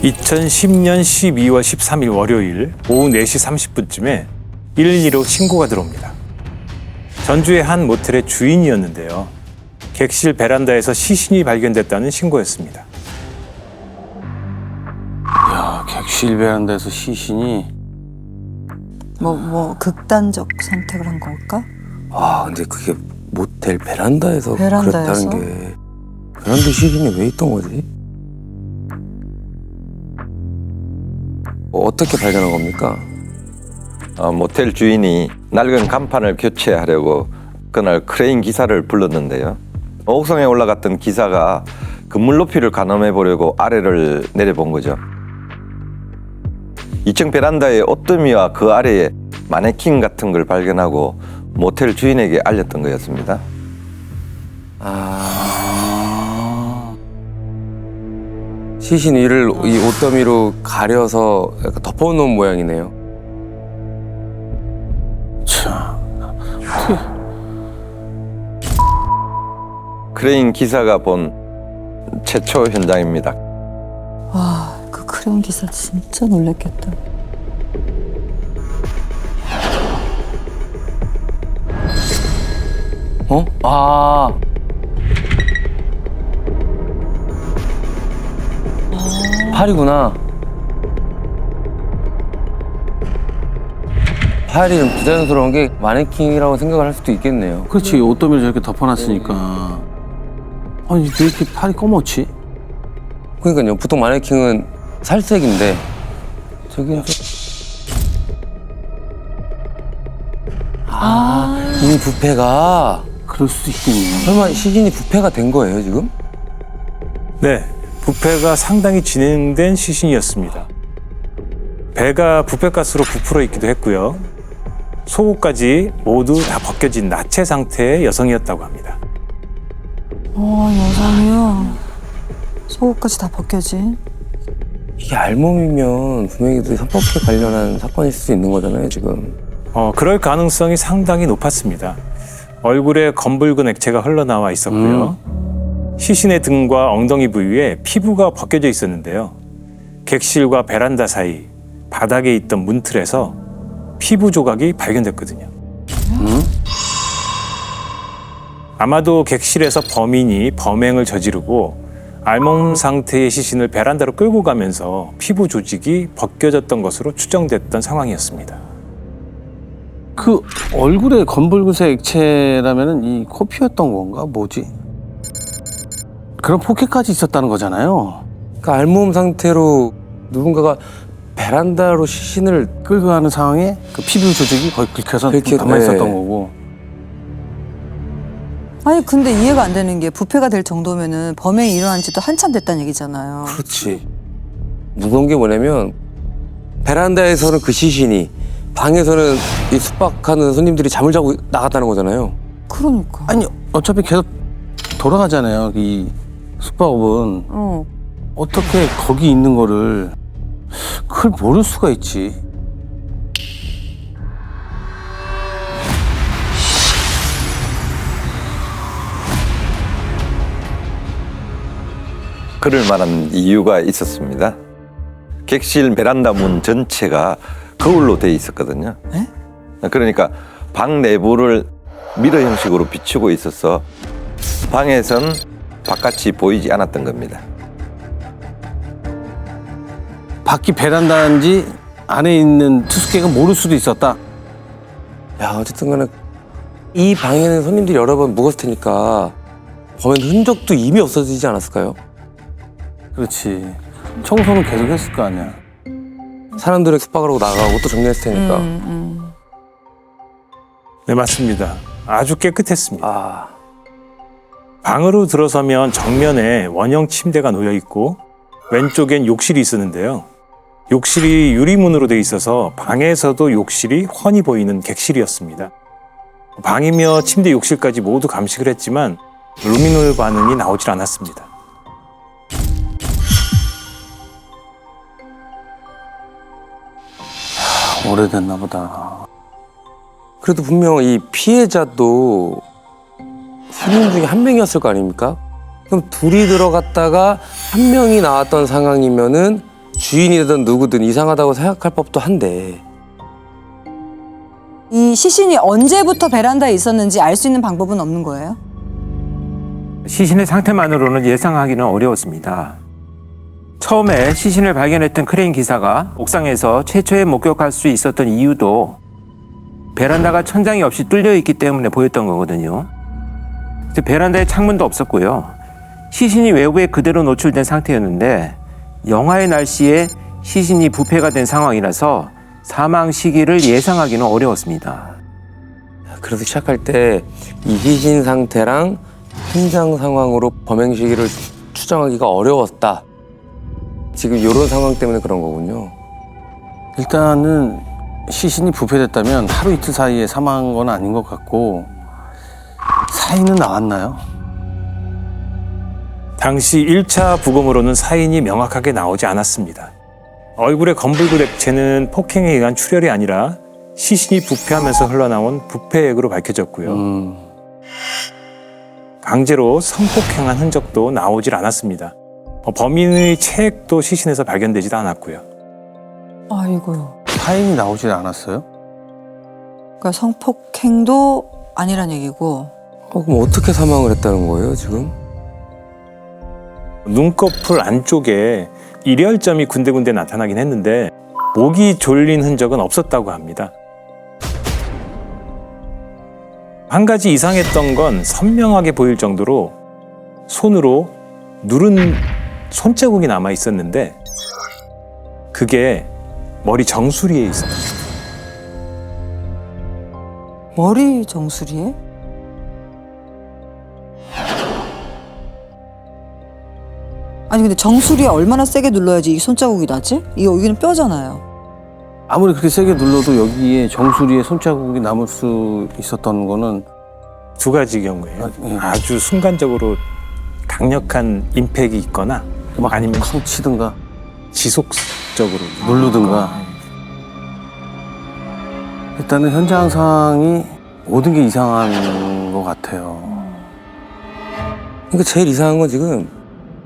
2010년 12월 13일 월요일 오후 4시 30분쯤에 112로 신고가 들어옵니다. 전주의 한 모텔의 주인이었는데요. 객실 베란다에서 시신이 발견됐다는 신고였습니다. 야, 객실 베란다에서 시신이. 극단적 선택을 한 걸까? 아, 근데 그게 모텔 베란다에서 베란다에서? 그랬다는 게 베란다 시신이 왜 있던 거지? 어떻게 발견한 겁니까? 모텔 주인이 낡은 간판을 교체하려고 그날 크레인 기사를 불렀는데요. 옥상에 올라갔던 기사가 건물 높이를 가늠해 보려고 아래를 내려본 거죠. 2층 베란다에 옷더미와 그 아래에 마네킹 같은 걸 발견하고 모텔 주인에게 알렸던 거였습니다. 시신 위를 이 옷더미로 가려서 약간 덮어놓은 모양이네요. 크레인 기사가 본 최초 현장입니다. 와, 그 크레용 기사 진짜 놀랬겠다. 어? 아. 팔이구나. 팔이 좀 부자연스러운 게 마네킹이라고 생각을 할 수도 있겠네요. 그렇지, 옷더미를 저렇게 덮어놨으니까. 아니, 왜 이렇게 팔이 검었지? 그러니까요. 보통 마네킹은 살색인데 저기는 좀... 이 부패가 그럴 수도 있겠네요. 설마 시신이 부패가 된 거예요 지금? 네, 부패가 상당히 진행된 시신이었습니다. 배가 부패가스로 부풀어 있기도 했고요. 속옷까지 모두 다 벗겨진 나체 상태의 여성이었다고 합니다. 여성이요. 속옷까지 다 벗겨진. 이게 알몸이면 분명히 또 협박에 관련한 사건일 수 있는 거잖아요 지금. 그럴 가능성이 상당히 높았습니다. 얼굴에 검붉은 액체가 흘러나와 있었고요. 시신의 등과 엉덩이 부위에 피부가 벗겨져 있었는데요. 객실과 베란다 사이 바닥에 있던 문틀에서 피부 조각이 발견됐거든요. 아마도 객실에서 범인이 범행을 저지르고 알몸 상태의 시신을 베란다로 끌고 가면서 피부 조직이 벗겨졌던 것으로 추정됐던 상황이었습니다. 그 얼굴에 검붉은색 액체라면은 이 코피였던 건가? 뭐지? 그런 포켓까지 있었다는 거잖아요. 그러니까 알몸 상태로 누군가가 베란다로 시신을 끌고 가는 상황에 그 피부 조직이 거의 긁혀서 긁혀, 남아있었던 네. 거고. 아니 근데 이해가 안 되는 게 부패가 될 정도면은 범행이 일어난 지도 한참 됐다는 얘기잖아요. 그렇지. 무서운 게 뭐냐면 베란다에서는 그 시신이 방에서는 이 숙박하는 손님들이 잠을 자고 나갔다는 거잖아요. 그러니까. 아니 어차피 계속 돌아가잖아요. 이 숙박업은. 어떻게 거기 있는 거를 그걸 모를 수가 있지. 그럴 만한 이유가 있었습니다. 객실 베란다 문 전체가 거울로 돼 있었거든요. 네? 그러니까 방 내부를 미러 형식으로 비추고 있어서 방에선 바깥이 보이지 않았던 겁니다. 밖이 베란다인지 안에 있는 투숙객은 모를 수도 있었다. 야, 어쨌든 간에 이 방에는 손님들이 여러 번 묵었을 테니까 범행 흔적도 이미 없어지지 않았을까요? 그렇지. 청소는 계속 했을 거 아니야. 사람들은 숙박을 하고 나가고 또 정리했을 테니까. 네, 맞습니다. 아주 깨끗했습니다. 아, 방으로 들어서면 정면에 원형 침대가 놓여 있고 왼쪽엔 욕실이 있었는데요. 욕실이 유리문으로 돼 있어서 방에서도 욕실이 훤히 보이는 객실이었습니다. 방이며 침대, 욕실까지 모두 감식을 했지만 루미놀 반응이 나오질 않았습니다. 오래됐나 보다. 그래도 분명 이 피해자도 손님 중에 한 명이었을 거 아닙니까? 그럼 둘이 들어갔다가 한 명이 나왔던 상황이면은 주인이든 누구든 이상하다고 생각할 법도 한데 이 시신이 언제부터 베란다에 있었는지 알 수 있는 방법은 없는 거예요? 시신의 상태만으로는 예상하기는 어려웠습니다. 처음에 시신을 발견했던 크레인 기사가 옥상에서 최초에 목격할 수 있었던 이유도 베란다가 천장이 없이 뚫려 있기 때문에 보였던 거거든요. 베란다에 창문도 없었고요. 시신이 외부에 그대로 노출된 상태였는데 영하의 날씨에 시신이 부패가 된 상황이라서 사망 시기를 예상하기는 어려웠습니다. 그래서 시작할 때 이 시신 상태랑 현장 상황으로 범행 시기를 추정하기가 어려웠다. 지금 이런 상황 때문에 그런 거군요. 일단은 시신이 부패됐다면 하루 이틀 사이에 사망한 건 아닌 것 같고 사인은 나왔나요? 당시 1차 부검으로는 사인이 명확하게 나오지 않았습니다. 얼굴의 검붉은 액체는 폭행에 의한 출혈이 아니라 시신이 부패하면서 흘러나온 부패액으로 밝혀졌고요. 강제로 성폭행한 흔적도 나오질 않았습니다. 범인의 체액도 시신에서 발견되지도 않았고요. 아이고요. 사인이 나오질 않았어요? 그러니까 성폭행도 아니란 얘기고. 그럼 어떻게 사망을 했다는 거예요, 지금? 눈꺼풀 안쪽에 일혈점이 군데군데 나타나긴 했는데 목이 졸린 흔적은 없었다고 합니다. 한 가지 이상했던 건 선명하게 보일 정도로 손으로 누른 손자국이 남아 있었는데 그게 머리 정수리에 있었어요. 머리 정수리에? 아니 근데 정수리에 얼마나 세게 눌러야지 이 손자국이 나지? 여기는 뼈잖아요. 아무리 그렇게 세게 눌러도 여기에 정수리에 손자국이 남을 수 있었던 거는 두 가지 경우에요. 예. 아주 순간적으로 강력한 임팩이 있거나 막 아니면 쾅 치든가 지속적으로 누르든가. 일단은 현장 상황이 모든 게 이상한 것 같아요. 그러니까 제일 이상한 건 지금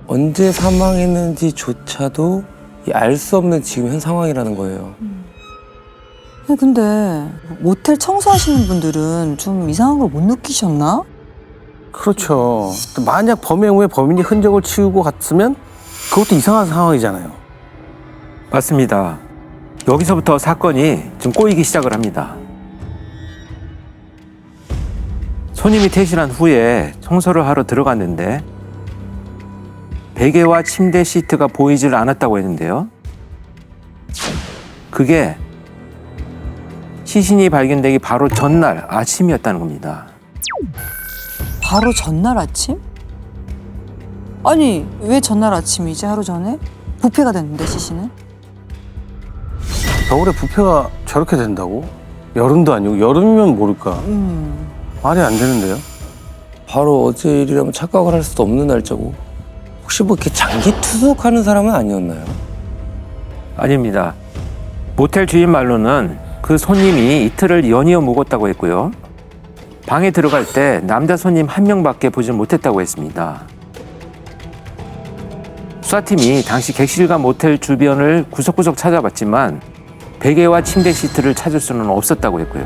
언제 사망했는지조차도 알 수 없는 지금 현 상황이라는 거예요. 근데 모텔 청소하시는 분들은 좀 이상한 걸 못 느끼셨나? 그렇죠. 만약 범행 후에 범인이 흔적을 치우고 갔으면 그것도 이상한 상황이잖아요. 맞습니다. 여기서부터 사건이 좀 꼬이기 시작을 합니다. 손님이 퇴실한 후에 청소를 하러 들어갔는데 베개와 침대 시트가 보이질 않았다고 했는데요. 그게 시신이 발견되기 바로 전날 아침이었다는 겁니다. 바로 전날 아침? 아니 왜 전날 아침이지? 하루 전에? 부패가 됐는데 시신은? 겨울에 부패가 저렇게 된다고? 여름도 아니고 여름이면 모를까? 말이 안 되는데요. 바로 어제 일이라면 착각을 할 수도 없는 날짜고 혹시 뭐 이렇게 장기 투숙하는 사람은 아니었나요? 아닙니다. 모텔 주인 말로는 그 손님이 이틀을 연이어 묵었다고 했고요. 방에 들어갈 때 남자 손님 한 명밖에 보지 못했다고 했습니다. 수사팀이 당시 객실과 모텔 주변을 구석구석 찾아봤지만 베개와 침대 시트를 찾을 수는 없었다고 했고요.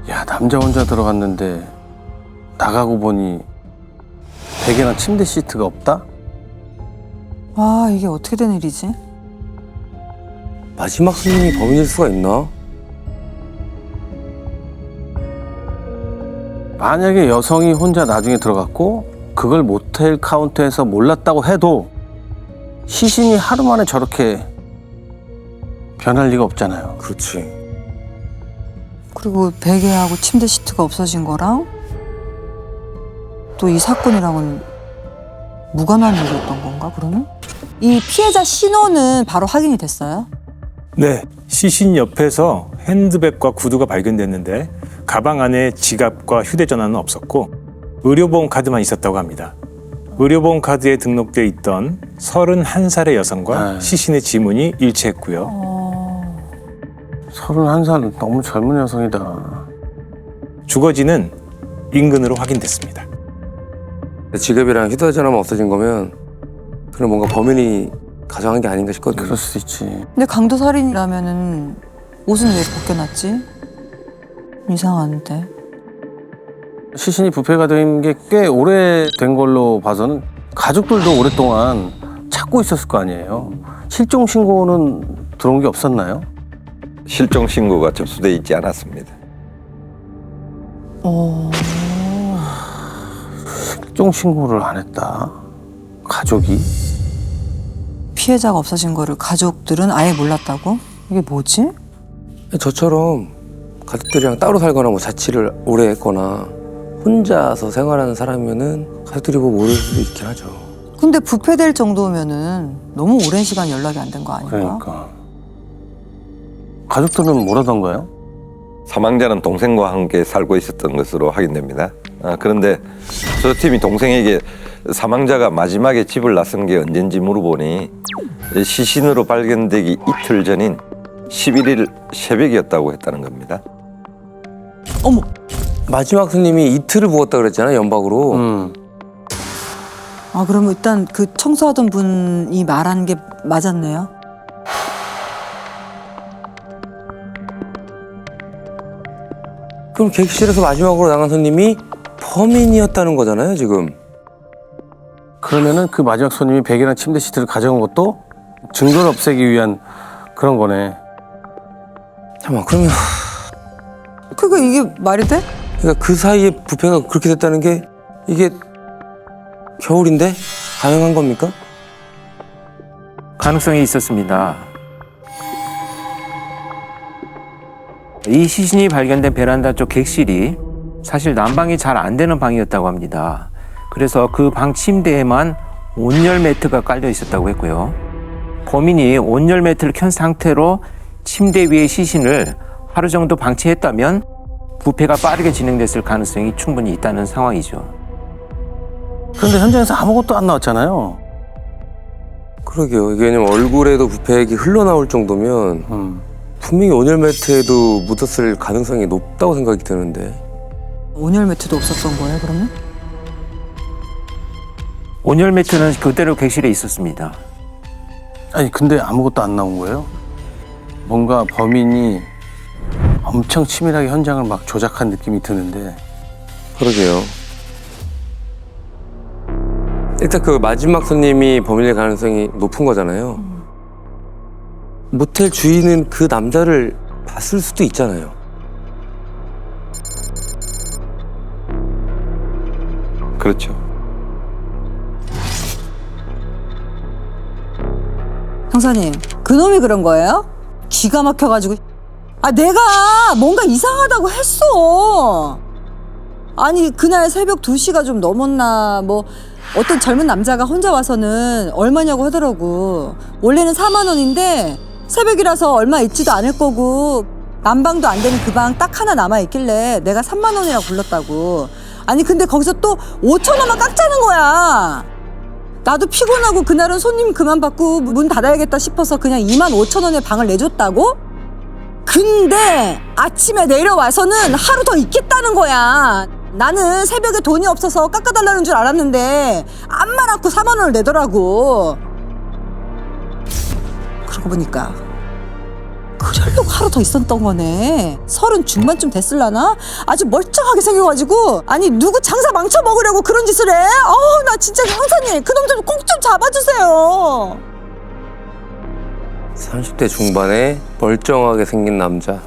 야, 남자 혼자 들어갔는데 나가고 보니 베개나 침대 시트가 없다? 아 이게 어떻게 된 일이지? 마지막 손님이 범인일 수가 있나? 만약에 여성이 혼자 나중에 들어갔고 그걸 모텔 카운터에서 몰랐다고 해도 시신이 하루 만에 저렇게 변할 리가 없잖아요. 그렇지. 그리고 베개하고 침대 시트가 없어진 거랑 또 이 사건이랑은 무관한 일이었던 건가 그러면? 이 피해자 신원은 바로 확인이 됐어요? 네, 시신 옆에서 핸드백과 구두가 발견됐는데 가방 안에 지갑과 휴대전화는 없었고 의료보험 카드만 있었다고 합니다. 의료보험 카드에 등록돼 있던 31살의 여성과 네. 시신의 지문이 일치했고요. 31살 너무 젊은 여성이다. 주거지는 인근으로 확인됐습니다. 지갑이랑 휴대전화만 없어진 거면 그럼 뭔가 범인이 가정한 게 아닌가 싶거든요. 그럴 수 있지. 근데 강도 살인이라면은 옷은 왜 벗겨놨지? 이상한데. 시신이 부패가 된 게 꽤 오래된 걸로 봐서는 가족들도 오랫동안 찾고 있었을 거 아니에요. 실종 신고는 들어온 게 없었나요? 실종 신고가 접수돼 있지 않았습니다. 실종 신고를 안 했다. 가족이? 피해자가 없어진 거를 가족들은 아예 몰랐다고? 이게 뭐지? 저처럼 가족들이랑 따로 살거나 뭐 자취를 오래 했거나 혼자서 생활하는 사람이면은 가족들이 뭐 모를 수도 있긴 하죠. 근데 부패될 정도면은 너무 오랜 시간 연락이 안 된 거 아닌가? 그러니까. 가족들은 뭐라던가요? 사망자는 동생과 함께 살고 있었던 것으로 확인됩니다. 그런데 수사팀이 동생에게 사망자가 마지막에 집을 나선 게 언젠지 물어보니 시신으로 발견되기 이틀 전인 11일 새벽이었다고 했다는 겁니다. 어머, 마지막 손님이 이틀을 묵었다 그랬잖아요, 연박으로. 아 그러면 일단 그 청소하던 분이 말한 게 맞았네요. 그럼 객실에서 마지막으로 나간 손님이 범인이었다는 거잖아요, 지금. 그러면은 그 마지막 손님이 베개랑 침대 시트를 가져온 것도 증거를 없애기 위한 그런 거네. 잠깐만, 그러면 그러니까 이게 말이 돼? 그러니까 그 사이에 부패가 그렇게 됐다는 게 이게 겨울인데 가능한 겁니까? 가능성이 있었습니다. 이 시신이 발견된 베란다 쪽 객실이 사실 난방이 잘 안 되는 방이었다고 합니다. 그래서 그 방 침대에만 온열 매트가 깔려 있었다고 했고요. 범인이 온열 매트를 켠 상태로 침대 위에 시신을 하루 정도 방치했다면 부패가 빠르게 진행됐을 가능성이 충분히 있다는 상황이죠. 그런데 현장에서 아무것도 안 나왔잖아요. 그러게요. 왜냐면 얼굴에도 부패액이 흘러나올 정도면 분명히 온열 매트에도 묻었을 가능성이 높다고 생각이 드는데. 온열 매트도 없었던 거예요, 그러면? 온열 매트는 그대로 객실에 있었습니다. 아니 근데 아무것도 안 나온 거예요? 뭔가 범인이 엄청 치밀하게 현장을 막 조작한 느낌이 드는데. 그러게요. 일단 그 마지막 손님이 범인일 가능성이 높은 거잖아요. 모텔 주인은 그 남자를 봤을 수도 있잖아요. 그렇죠. 형사님, 그놈이 그런 거예요? 기가 막혀가지고. 아, 내가 뭔가 이상하다고 했어. 아니, 그날 새벽 2시가 좀 넘었나, 뭐, 어떤 젊은 남자가 혼자 와서는 얼마냐고 하더라고. 원래는 4만 원인데, 새벽이라서 얼마 있지도 않을 거고, 난방도 안 되는 그 방 딱 하나 남아있길래 내가 3만 원이라고 불렀다고. 아니, 근데 거기서 또 5천 원만 깎자는 거야. 나도 피곤하고 그날은 손님 그만 받고 문 닫아야겠다 싶어서 그냥 2만 5천 원에 방을 내줬다고? 근데 아침에 내려와서는 하루 더 있겠다는 거야. 나는 새벽에 돈이 없어서 깎아달라는 줄 알았는데 암만 않고 4만 원을 내더라고. 그러고 보니까 그러려고 하루 더 있었던 거네. 30 중반쯤 됐을라나? 아주 멀쩡하게 생겨가지고 아니 누구 장사 망쳐먹으려고 그런 짓을 해? 나 진짜 형사님 그놈 좀 꼭 좀 잡아주세요. 30대 중반에 멀쩡하게 생긴 남자.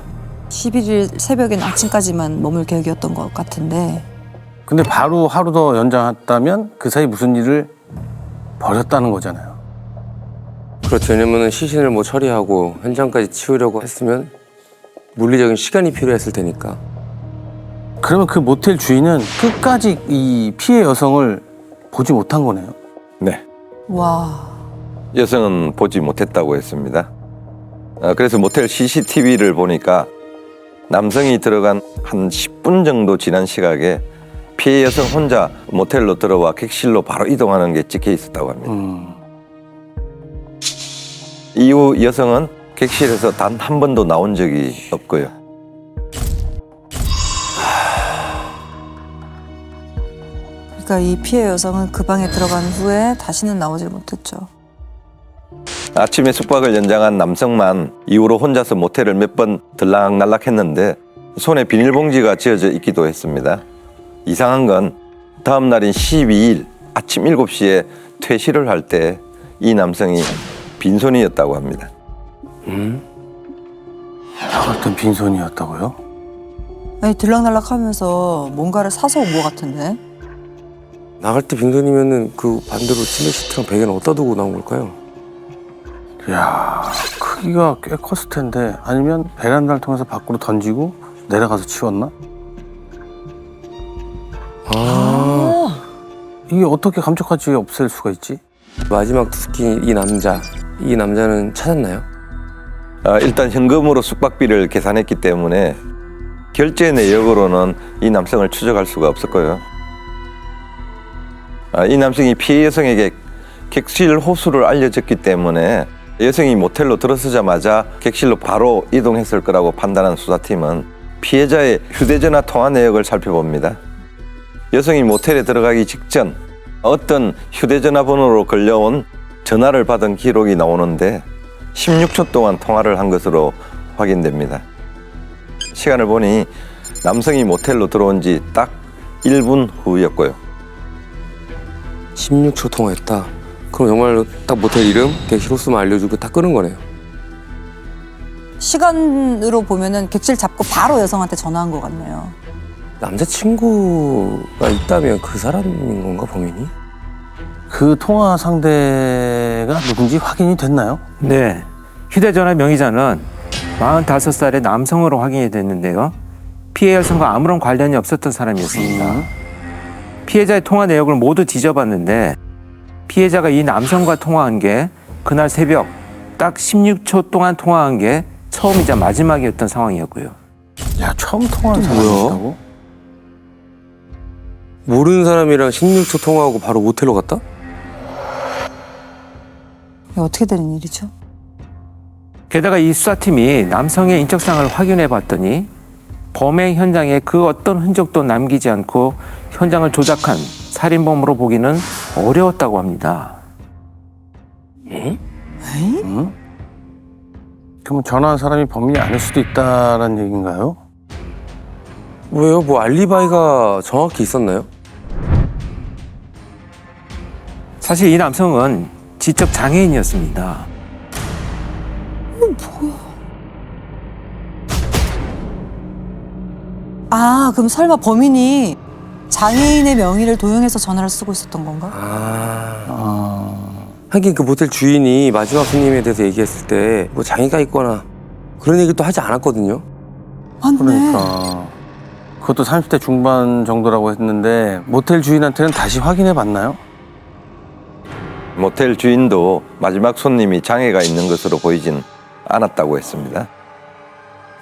11일 새벽엔 아침까지만 머물 계획이었던 것 같은데. 근데 바로 하루 더 연장했다면 그 사이 무슨 일을 벌였다는 거잖아요. 그렇죠. 왜냐면은 시신을 뭐 처리하고 현장까지 치우려고 했으면 물리적인 시간이 필요했을 테니까. 그러면 그 모텔 주인은 끝까지 이 피해 여성을 보지 못한 거네요. 네. 와. 여성은 보지 못했다고 했습니다. 그래서 모텔 CCTV를 보니까 남성이 들어간 한 10분 정도 지난 시각에 피해 여성 혼자 모텔로 들어와 객실로 바로 이동하는 게 찍혀 있었다고 합니다. 이후 여성은 객실에서 단 한 번도 나온 적이 없고요. 그러니까 이 피해 여성은 그 방에 들어간 후에 다시는 나오질 못했죠. 아침에 숙박을 연장한 남성만 이후로 혼자서 모텔을 몇 번 들락날락했는데 손에 비닐봉지가 쥐어져 있기도 했습니다. 이상한 건 다음 날인 12일 아침 7시에 퇴실을 할 때 이 남성이 빈손이었다고 합니다. 나갈 땐 빈손이었다고요? 아니 들락날락하면서 뭔가를 사서 온 것 같은데. 나갈 때 빈손이면은 그 반대로 침대 시트랑 베개는 어디다 두고 나온 걸까요? 이야, 크기가 꽤 컸을 텐데 아니면 베란다를 통해서 밖으로 던지고 내려가서 치웠나? 이게 어떻게 감쪽같이 없앨 수가 있지? 마지막 특히 이 남자는 찾았나요? 일단 현금으로 숙박비를 계산했기 때문에 결제 내역으로는 이 남성을 추적할 수가 없을 거예요. 이 남성이 피해 여성에게 객실 호수를 알려줬기 때문에 여성이 모텔로 들어서자마자 객실로 바로 이동했을 거라고 판단한 수사팀은 피해자의 휴대전화 통화 내역을 살펴봅니다. 여성이 모텔에 들어가기 직전 어떤 휴대전화 번호로 걸려온 전화를 받은 기록이 나오는데 16초 동안 통화를 한 것으로 확인됩니다. 시간을 보니 남성이 모텔로 들어온 지 딱 1분 후였고요. 16초 통화했다. 그럼 정말로 딱 모텔 이름, 객실 호수만 알려주고 딱 끄는 거네요. 시간으로 보면은 객실 잡고 바로 여성한테 전화한 것 같네요. 남자친구가 있다면 그 사람인 건가, 범인이? 그 통화 상대가 누군지 확인이 됐나요? 네. 휴대전화 명의자는 45살의 남성으로 확인이 됐는데요. 피해 여성과 아무런 관련이 없었던 사람이었습니다. 피해자의 통화 내역을 모두 뒤져봤는데 피해자가 이 남성과 통화한 게 그날 새벽 딱 16초 동안 통화한 게 처음이자 마지막이었던 상황이었고요. 야, 처음 통화한 사람이었다고? 모르는 사람이랑 16초 통화하고 바로 모텔로 갔다? 이게 어떻게 되는 일이죠? 게다가 이 수사팀이 남성의 인적사항을 확인해 봤더니 범행 현장에 그 어떤 흔적도 남기지 않고 현장을 조작한 살인범으로 보기는 어려웠다고 합니다. 그럼 전화한 사람이 범인이 아닐 수도 있다는 얘기인가요? 왜요? 뭐 알리바이가 정확히 있었나요? 사실 이 남성은 지적 장애인이었습니다. 아, 그럼 설마 범인이 장애인의 명의를 도용해서 전화를 쓰고 있었던 건가? 하긴 그 모텔 주인이 마지막 손님에 대해서 얘기했을 때 뭐 장애가 있거나 그런 얘기를 또 하지 않았거든요. 맞네. 그러니까 그것도 30대 중반 정도라고 했는데 모텔 주인한테는 다시 확인해 봤나요? 모텔 주인도 마지막 손님이 장애가 있는 것으로 보이진 않았다고 했습니다.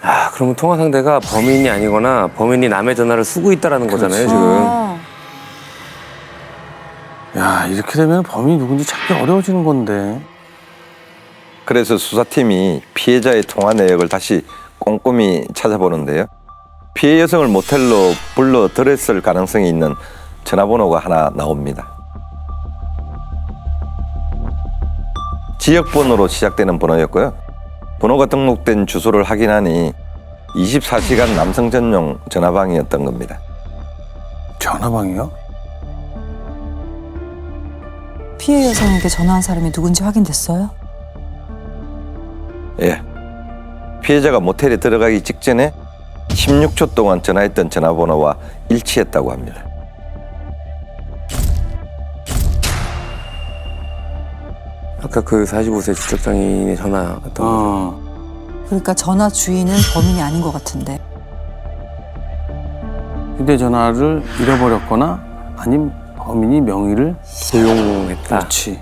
아, 그러면 통화 상대가 범인이 아니거나 범인이 남의 전화를 쓰고 있다라는 거잖아요, 지금. 아, 야, 이렇게 되면 범인이 누군지 찾기 어려워지는 건데. 그래서 수사팀이 피해자의 통화 내역을 다시 꼼꼼히 찾아보는데요. 피해 여성을 모텔로 불러들였을 가능성이 있는 전화번호가 하나 나옵니다. 지역번호로 시작되는 번호였고요. 번호가 등록된 주소를 확인하니 24시간 남성 전용 전화방이었던 겁니다. 전화방이요? 피해 여성에게 전화한 사람이 누군지 확인됐어요? 예. 피해자가 모텔에 들어가기 직전에 16초 동안 전화했던 전화번호와 일치했다고 합니다. 아까 그 45세 지적장애인의 전화였던 거죠. 그러니까 전화 주인은 범인이 아닌 것 같은데. 휴대전화를 잃어버렸거나 아니면 범인이 명의를 도용했다. 그렇지.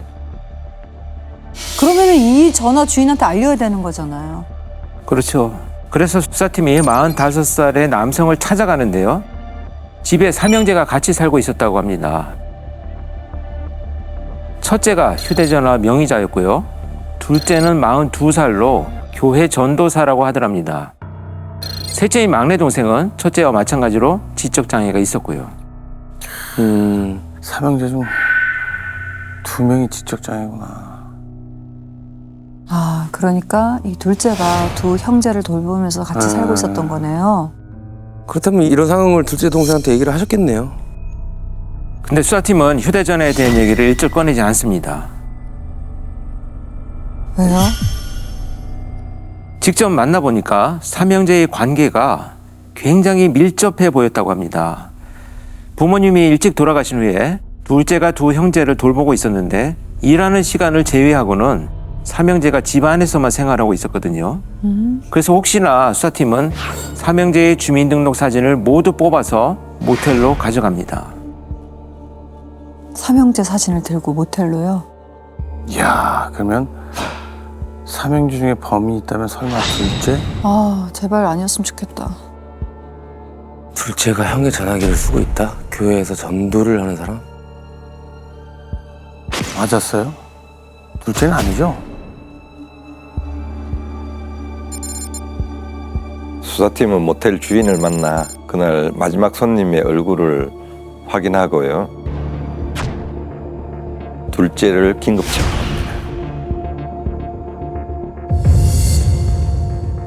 그러면은 이 전화 주인한테 알려야 되는 거잖아요. 그렇죠. 그래서 수사팀이 45살의 남성을 찾아가는데요. 집에 삼형제가 같이 살고 있었다고 합니다. 첫째가 휴대전화 명의자였고요. 둘째는 42살로 교회 전도사라고 하더랍니다. 셋째인 막내 동생은 첫째와 마찬가지로 지적장애가 있었고요. 삼형제 중 2명이 지적장애구나. 그러니까 이 둘째가 두 형제를 돌보면서 같이 살고 있었던 거네요. 그렇다면 이런 상황을 둘째 동생한테 얘기를 하셨겠네요. 근데 수사팀은 휴대전화에 대한 얘기를 일절 꺼내지 않습니다. 왜요? 직접 만나보니까 삼형제의 관계가 굉장히 밀접해 보였다고 합니다. 부모님이 일찍 돌아가신 후에 둘째가 두 형제를 돌보고 있었는데 일하는 시간을 제외하고는 삼형제가 집 안에서만 생활하고 있었거든요. 그래서 혹시나 수사팀은 삼형제의 주민등록 사진을 모두 뽑아서 모텔로 가져갑니다. 삼형제 사진을 들고 모텔로요? 이야, 그러면 삼형제 중에 범인이 있다면 설마 둘째? 아, 제발 아니었으면 좋겠다. 둘째가 형의 전화기를 쓰고 있다? 교회에서 전도를 하는 사람? 맞았어요? 둘째는 아니죠? 수사팀은 모텔 주인을 만나 그날 마지막 손님의 얼굴을 확인하고요. 둘째를 긴급 체포합니다.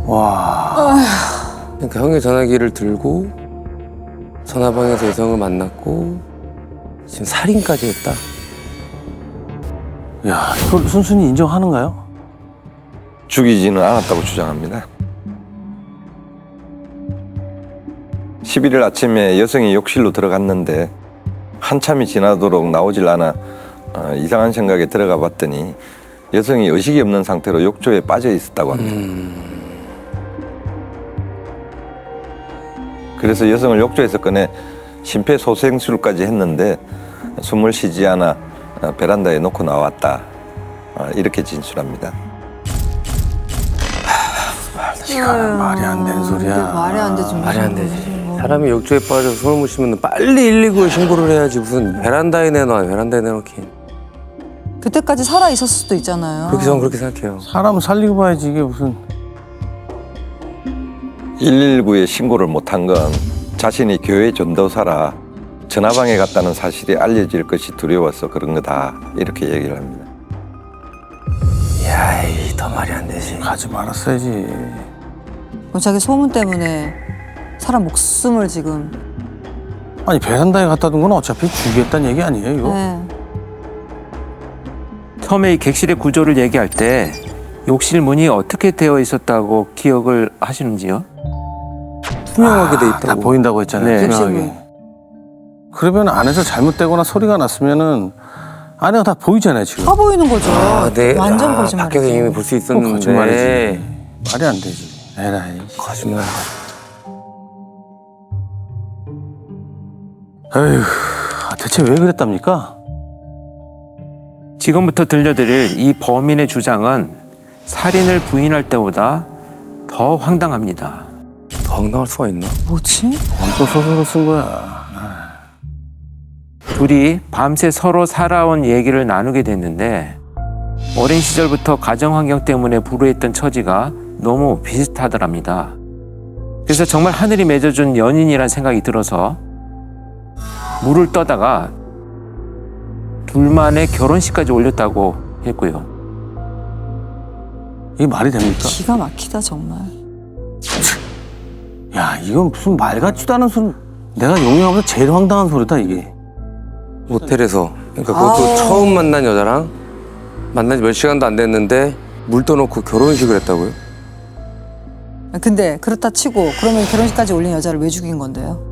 와, 그러니까 형의 전화기를 들고 전화방에서 여성을 만났고 지금 살인까지 했다? 야, 이걸 순순히 인정하는가요? 죽이지는 않았다고 주장합니다. 11일 아침에 여성이 욕실로 들어갔는데 한참이 지나도록 나오질 않아 이상한 생각에 들어가 봤더니 여성이 의식이 없는 상태로 욕조에 빠져 있었다고 합니다. 그래서 여성을 욕조에서 꺼내 심폐소생술까지 했는데 숨을 쉬지 않아 베란다에 놓고 나왔다. 이렇게 진술합니다. 말이 안 되는 소리야. 말이 안 되지. 말이 안 되지. 사람이 욕조에 빠져서 숨을 못 쉬면 빨리 119에 신고를 해야지. 무슨 베란다에 내놔, 베란다에 내놓긴. 그때까지 살아 있었을 수도 있잖아요. 그렇게 저는 그렇게 생각해요. 사람 살리고 봐야지 이게 무슨. 119에 신고를 못한 건 자신이 교회 전도사라 전화방에 갔다는 사실이 알려질 것이 두려워서 그런 거다. 이렇게 얘기를 합니다. 야이, 더 말이 안 되지. 가지 말았어야지. 자기 소문 때문에 사람 목숨을 지금. 아니, 베란다에 갖다 둔 건 어차피 죽이겠다는 얘기 아니에요, 이거? 네. 처음에 이 객실의 구조를 얘기할 때 욕실 문이 어떻게 되어 있었다고 기억을 하시는지요? 투명하게 돼 있다고. 다 보인다고 했잖아요, 네. 투명하게. 욕실문. 그러면 안에서 잘못되거나 소리가 났으면은 안에가 다 보이잖아요, 지금. 다 보이는 거죠. 네. 완전 밖에서 거짓말이지. 이미 볼 수 있었는데. 거짓말이지. 말이 안 되지. 에라이. 거짓말. 에휴, 대체 왜 그랬답니까? 지금부터 들려드릴 이 범인의 주장은 살인을 부인할 때보다 더 황당합니다. 더 황당할 수가 있나? 뭐지? 또 소설을 쓴 거야. 둘이 밤새 서로 살아온 얘기를 나누게 됐는데 어린 시절부터 가정 환경 때문에 불우했던 처지가 너무 비슷하더랍니다. 그래서 정말 하늘이 맺어준 연인이란 생각이 들어서 물을 떠다가 둘만의 결혼식까지 올렸다고 했고요. 이게 말이 됩니까? 기가 막히다 정말. 야, 이건 무슨 말 같지도 않은 소리. 내가 용역하면서 제일 황당한 소리다, 이게. 모텔에서. 그러니까 그것도 아우. 처음 만난 여자랑 만난 지 몇 시간도 안 됐는데 물 떠놓고 결혼식을 했다고요? 근데 그렇다 치고 그러면 결혼식까지 올린 여자를 왜 죽인 건데요?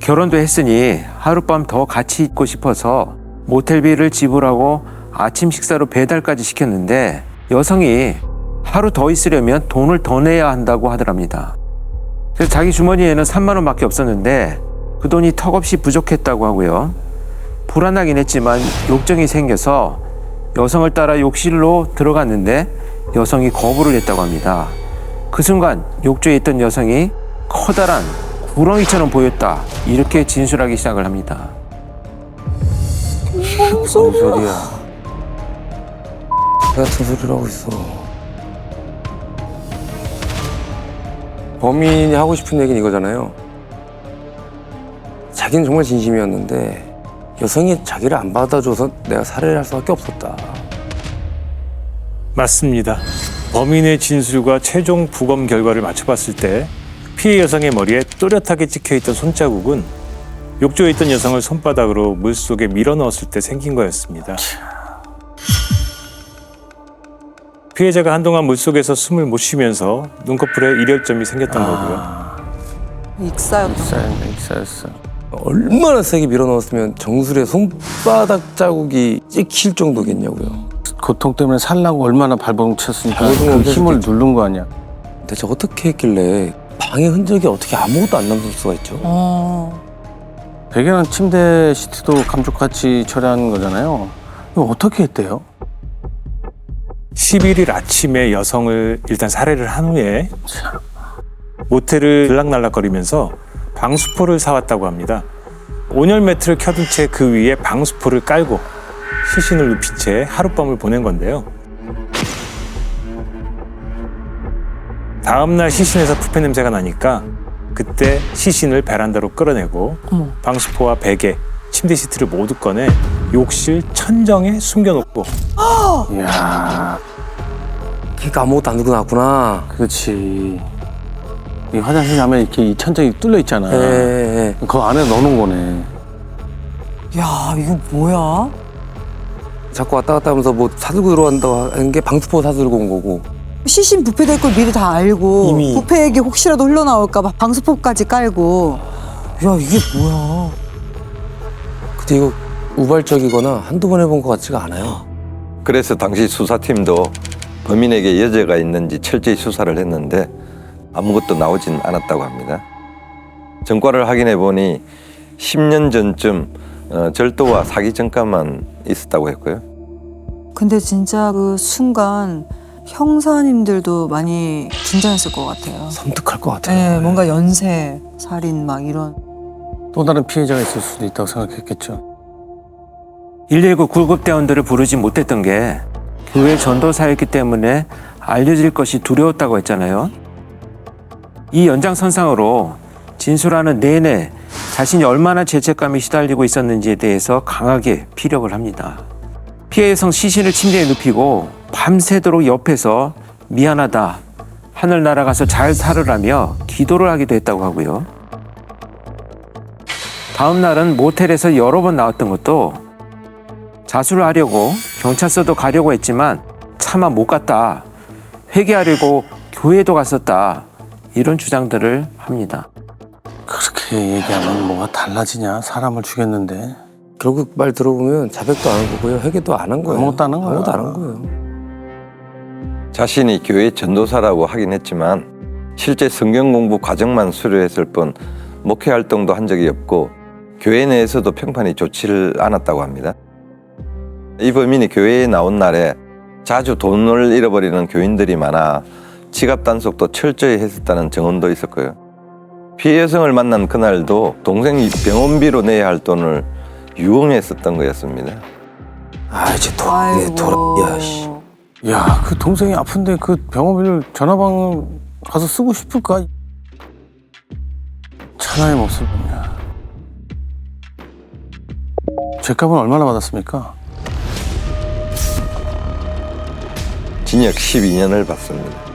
결혼도 했으니 하룻밤 더 같이 있고 싶어서 모텔비를 지불하고 아침 식사로 배달까지 시켰는데 여성이 하루 더 있으려면 돈을 더 내야 한다고 하더랍니다. 그래서 자기 주머니에는 3만 원밖에 없었는데 그 돈이 턱없이 부족했다고 하고요. 불안하긴 했지만 욕정이 생겨서 여성을 따라 욕실로 들어갔는데 여성이 거부를 했다고 합니다. 그 순간 욕조에 있던 여성이 커다란 구렁이처럼 보였다. 이렇게 진술하기 시작을 합니다. 무슨 소리야. 같은 소리를 하고 있어. 범인이 하고 싶은 얘기는 이거잖아요. 자기는 정말 진심이었는데 여성이 자기를 안 받아줘서 내가 살해를 할 수밖에 없었다. 맞습니다. 범인의 진술과 최종 부검 결과를 맞춰봤을 때 피해 여성의 머리에 또렷하게 찍혀있던 손자국은 욕조에 있던 여성을 손바닥으로 물속에 밀어넣었을 때 생긴 거였습니다. 피해자가 한동안 물속에서 숨을 못 쉬면서 눈꺼풀에 일혈점이 생겼던 거고요. 익사였던 익사였어. 얼마나 세게 밀어넣었으면 정수리에 손바닥 자국이 찍힐 정도겠냐고요. 고통 때문에 살라고 얼마나 발버둥쳤으니까 발버둥 그 엄청 힘을 했겠죠. 누른 거 아니야. 대체 어떻게 했길래 방의 흔적이 어떻게 아무것도 안 남을 수가 있죠? 베개랑 침대 시트도 감쪽같이 처리하는 거잖아요. 이거 어떻게 했대요? 11일 아침에 여성을 일단 살해를 한 후에 모텔을 들락날락거리면서 방수포를 사왔다고 합니다. 온열 매트를 켜둔 채 그 위에 방수포를 깔고 시신을 눕힌 채 하룻밤을 보낸 건데요. 다음날 시신에서 부패 냄새가 나니까 그때 시신을 베란다로 끌어내고 방수포와 베개, 침대 시트를 모두 꺼내 욕실 천정에 숨겨놓고 이야, 그러니까 아무것도 안 들고 나왔구나. 그렇지. 이 화장실 가면 이렇게 이 천장이 뚫려 있잖아. 예. 그 안에 넣어놓은 거네. 야, 이거 뭐야? 자꾸 왔다 갔다 하면서 뭐 사들고 들어간다고 하는 게 방수포 사들고 온 거고. 시신 부패될 걸 미리 다 알고 이미. 부패액이 혹시라도 흘러나올까 봐 방수포까지 깔고. 야, 이게 뭐야? 근데 이거 우발적이거나 한두 번 해본 것 같지가 않아요. 그래서 당시 수사팀도 범인에게 여죄가 있는지 철저히 수사를 했는데 아무것도 나오진 않았다고 합니다. 전과를 확인해 보니 10년 전쯤 절도와 사기 전과만 있었다고 했고요. 근데 진짜 그 순간 형사님들도 많이 긴장했을 것 같아요. 섬뜩할 것 같아요. 네, 뭔가 연쇄, 살인 막 이런. 또 다른 피해자가 있을 수도 있다고 생각했겠죠. 119 구급대원들을 부르지 못했던 게 교회 전도사였기 때문에 알려질 것이 두려웠다고 했잖아요. 이 연장선상으로 진술하는 내내 자신이 얼마나 죄책감에 시달리고 있었는지에 대해서 강하게 피력을 합니다. 피해 여성 시신을 침대에 눕히고 밤새도록 옆에서 미안하다, 하늘 날아가서 잘 살으라며 기도를 하기도 했다고 하고요. 다음 날은 모텔에서 여러 번 나왔던 것도 자수를 하려고 경찰서도 가려고 했지만 차마 못 갔다, 회개하려고 교회도 갔었다, 이런 주장들을 합니다. 그렇게 얘기하면 뭐가 달라지냐? 사람을 죽였는데. 결국 말 들어보면 자백도 안 한 거고요. 회개도 안 한 거예요. 아무것도 안 한 거야. 아무것도 안 한 거예요. 자신이 교회 전도사라고 하긴 했지만 실제 성경 공부 과정만 수료했을 뿐 목회 활동도 한 적이 없고 교회 내에서도 평판이 좋지를 않았다고 합니다. 이 범인이 교회에 나온 날에 자주 돈을 잃어버리는 교인들이 많아 지갑 단속도 철저히 했었다는 증언도 있었고요. 피해 여성을 만난 그날도 동생이 병원비로 내야 할 돈을 유용했었던 거였습니다. 아 이제 아이고. 돌아. 야 씨. 야, 그 동생이 아픈데 그 병원비를 전화방 가서 쓰고 싶을까? 천하에 없을 뿐이야. 죄값은 얼마나 받았습니까? 징역 12년을 받습니다.